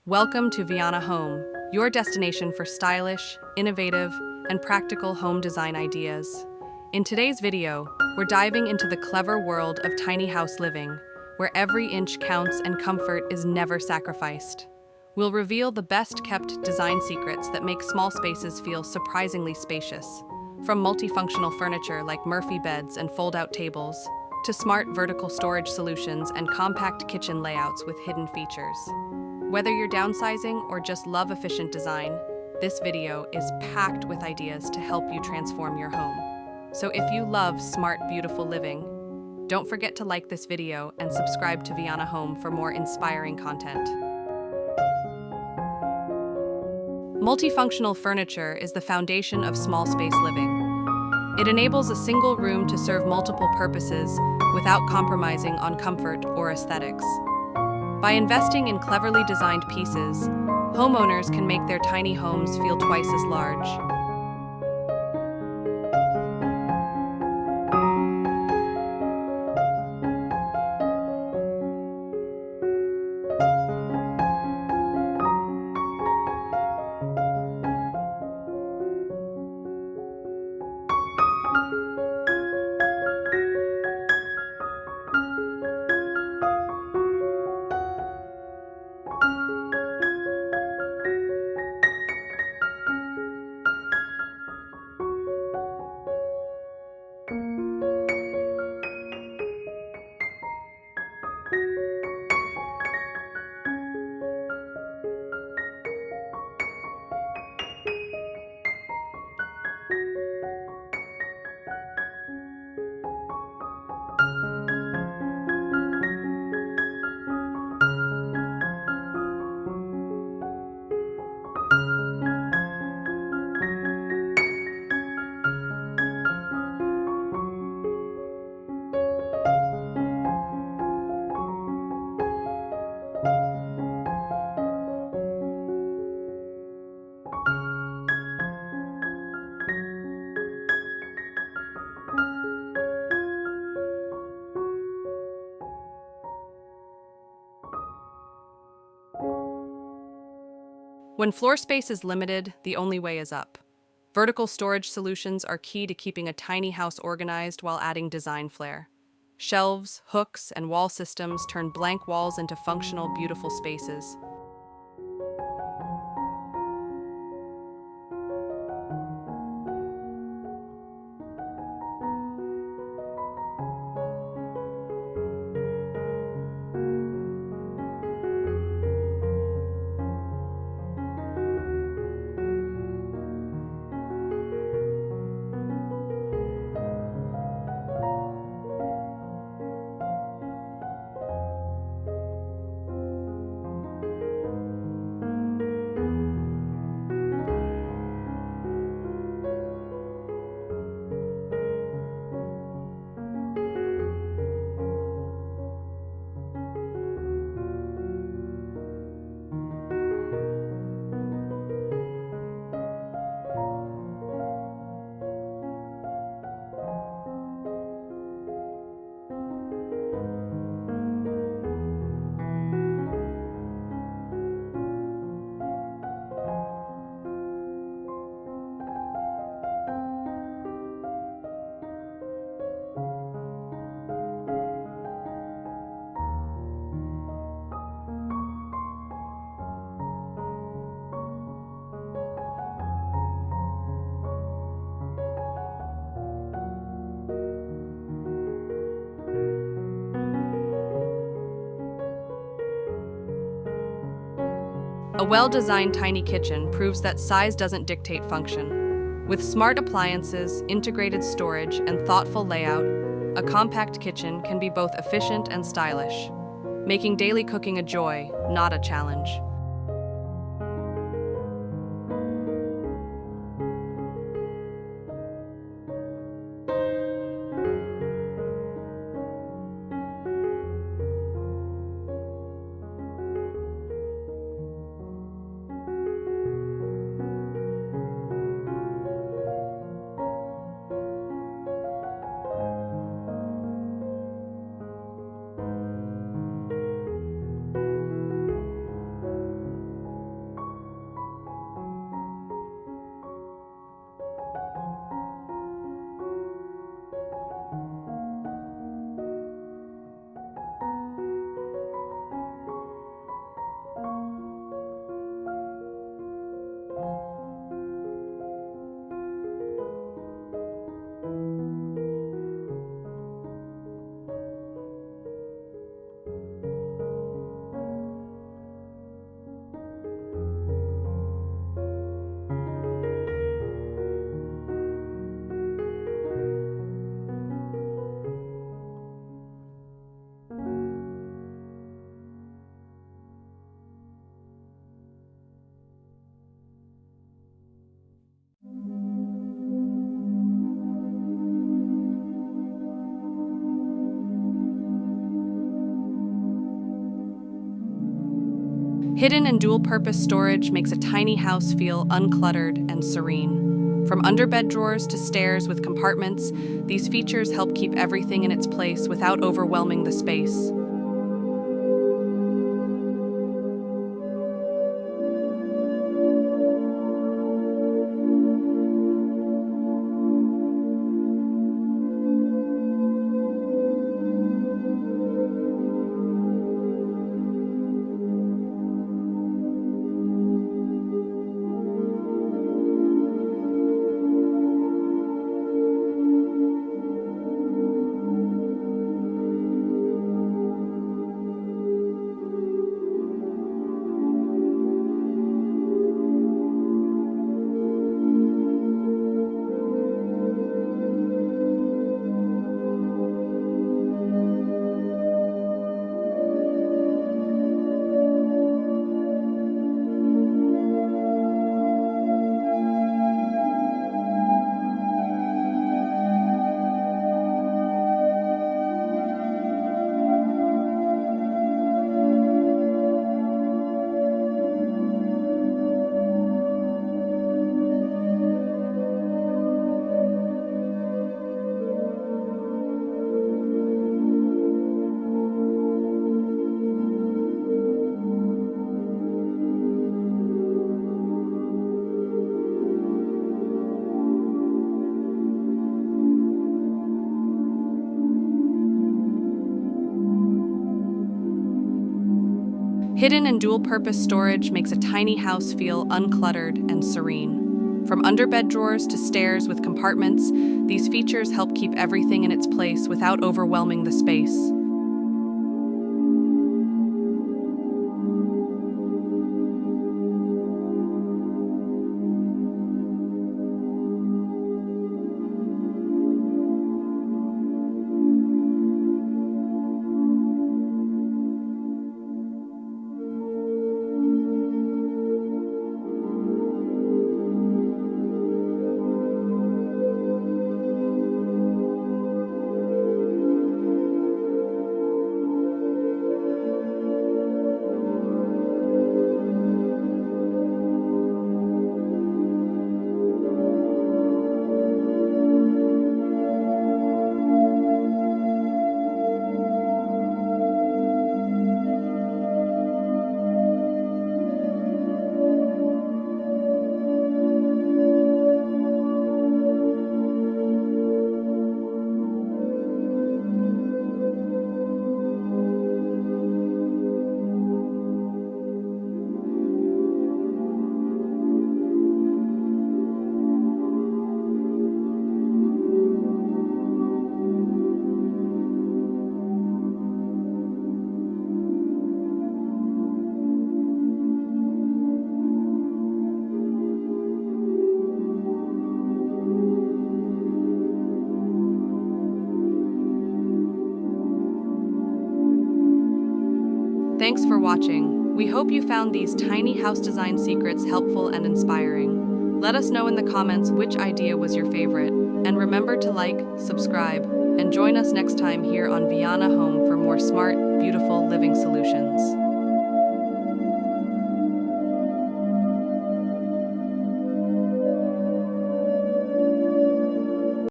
Welcome to Viana Home, your destination for stylish, innovative, and practical home design ideas. In today's video, we're diving into the clever world of tiny house living, where every inch counts and comfort is never sacrificed. We'll reveal the best-kept design secrets that make small spaces feel surprisingly spacious, from multifunctional furniture like Murphy beds and fold-out tables, to smart vertical storage solutions and compact kitchen layouts with hidden features. Whether you're downsizing or just love efficient design, this video is packed with ideas to help you transform your home. So if you love smart, beautiful living, don't forget to like this video and subscribe to Viana Home for more inspiring content. Multifunctional furniture is the foundation of small space living. It enables a single room to serve multiple purposes without compromising on comfort or aesthetics. By investing in cleverly designed pieces, homeowners can make their tiny homes feel twice as large. When floor space is limited, the only way is up. Vertical storage solutions are key to keeping a tiny house organized while adding design flair. Shelves, hooks, and wall systems turn blank walls into functional, beautiful spaces. A well-designed tiny kitchen proves that size doesn't dictate function. With smart appliances, integrated storage, and thoughtful layout, a compact kitchen can be both efficient and stylish, making daily cooking a joy, not a challenge. Hidden and dual-purpose storage makes a tiny house feel uncluttered and serene. From underbed drawers to stairs with compartments, these features help keep everything in its place without overwhelming the space. Hidden and dual-purpose storage makes a tiny house feel uncluttered and serene. From underbed drawers to stairs with compartments, these features help keep everything in its place without overwhelming the space. Thanks for watching. We hope you found these tiny house design secrets helpful and inspiring. Let us know in the comments which idea was your favorite. And remember to like, subscribe, and join us next time here on Viana Home for more smart, beautiful living solutions.